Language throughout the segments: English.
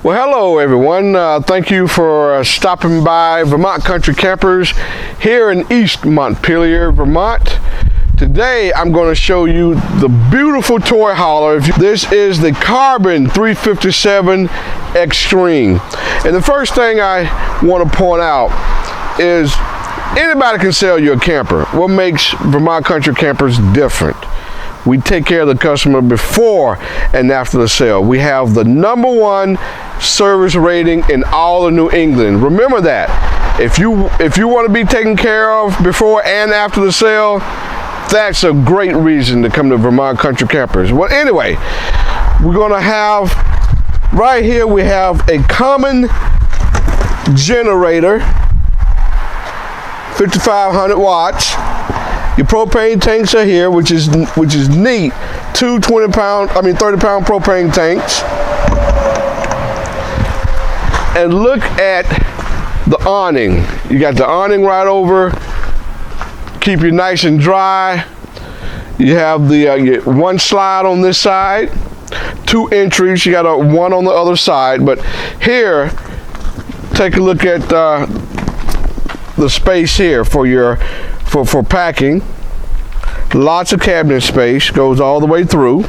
Well, hello everyone. Thank you for stopping by Vermont Country Campers here in East Montpelier, Vermont. Today I'm going to show you the beautiful toy hauler. This is the Carbon 357 Extreme. And the first thing I want to point out is anybody can sell you a camper. What makes Vermont Country Campers different? We take care of the customer before and after the sale. We have the #1 service rating in all of New England. Remember that. If you want to be taken care of before and after the sale, that's a great reason to come to Vermont Country Campers. Well, anyway, we're going to have, right here we have a common generator, 5,500 watts. Your propane tanks are here, which is neat. Two 30-pound propane tanks. And look at the awning. You got the awning right over. Keep you nice and dry. You have the one slide on this side, 2 entries. You got one on the other side. But here, take a look at the space here for packing. Lots of cabinet space, goes all the way through.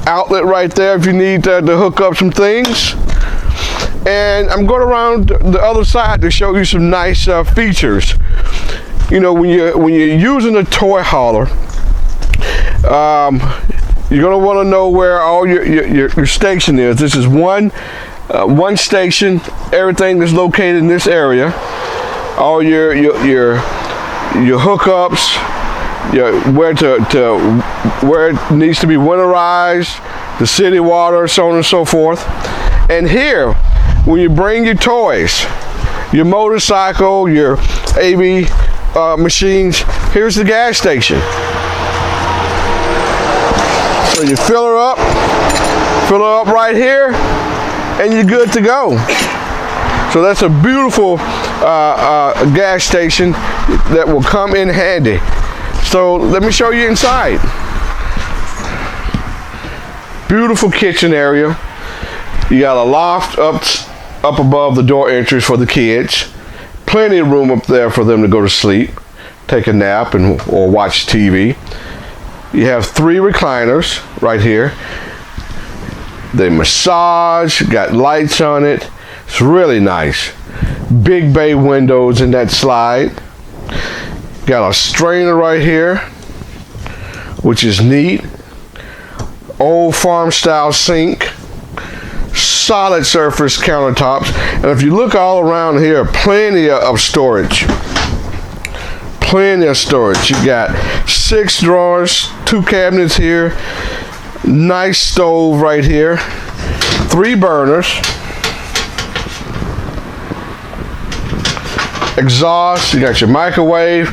Outlet right there if you need to hook up some things. And I'm going around the other side to show you some nice features. You know, when you're using a toy hauler, you're going to want to know where all your station is. This is one station. Everything is located in this area. All your hookups, where it needs to be winterized, the city water, so on and so forth. And here, when you bring your toys, your motorcycle, your AV machines, here's the gas station. So you fill her up right here, and you're good to go. So that's a beautiful gas station that will come in handy. So let me show you inside. Beautiful kitchen area. You got a loft up above the door entries for the kids. Plenty of room up there for them to go to sleep, take a nap, or watch TV. You have 3 recliners right here. They massage, got lights on it. It's really nice. Big bay windows in that slide. Got a strainer right here, which is neat. Old farm style sink. Solid surface countertops. And if you look all around here, plenty of storage. Plenty of storage. You got 6 drawers, 2 cabinets here. Nice stove right here. 3 burners. Exhaust, you got your microwave.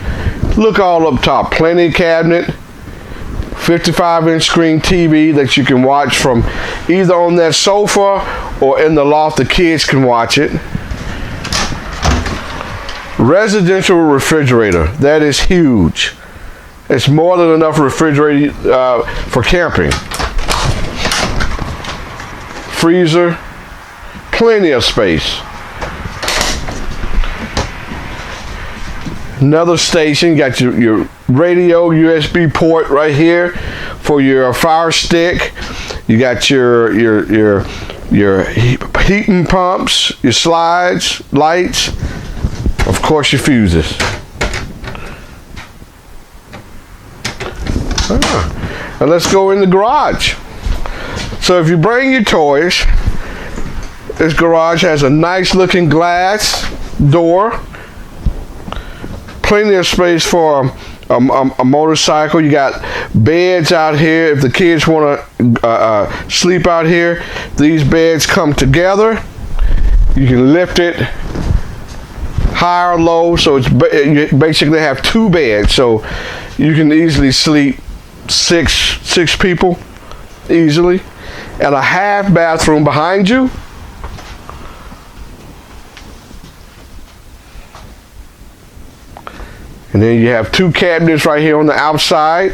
Look all up top, plenty of cabinet. 55-inch screen TV that you can watch from either on that sofa or in the loft. The kids can watch it. Residential refrigerator, that is huge. It's more than enough refrigerator for camping. Freezer, plenty of space. Another station, got your radio USB port right here for your fire stick. You got your heating pumps, your slides, lights, of course your fuses. And let's go in the garage. So if you bring your toys, this garage has a nice looking glass door. Plenty of space for a motorcycle. You got beds out here if the kids want to sleep out here. These beds come together. You can lift it high or low, so you basically have 2 beds, so you can easily sleep six people easily. And a half bathroom behind you. And then you have 2 cabinets right here on the outside.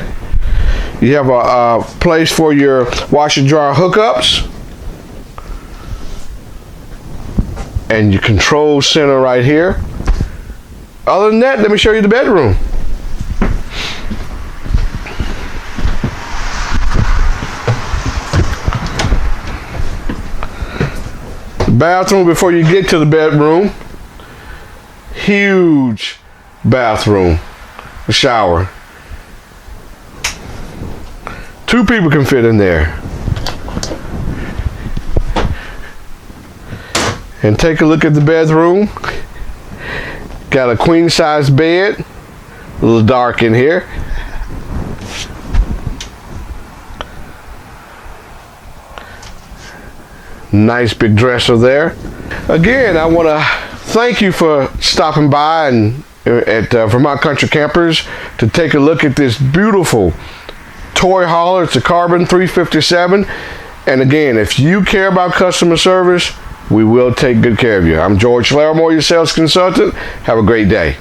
You have a place for your washer dryer hookups. And your control center right here. Other than that, let me show you the bedroom. The bathroom before you get to the bedroom. Huge bathroom. A shower. 2 people can fit in there. And take a look at the bedroom. Got a queen size bed. A little dark in here. Nice big dresser there. Again, I want to thank you for stopping by and at Vermont Country Campers to take a look at this beautiful toy hauler. It's a Carbon 357. And again, if you care about customer service, we will take good care of you. I'm George Laramore, your sales consultant. Have a great day.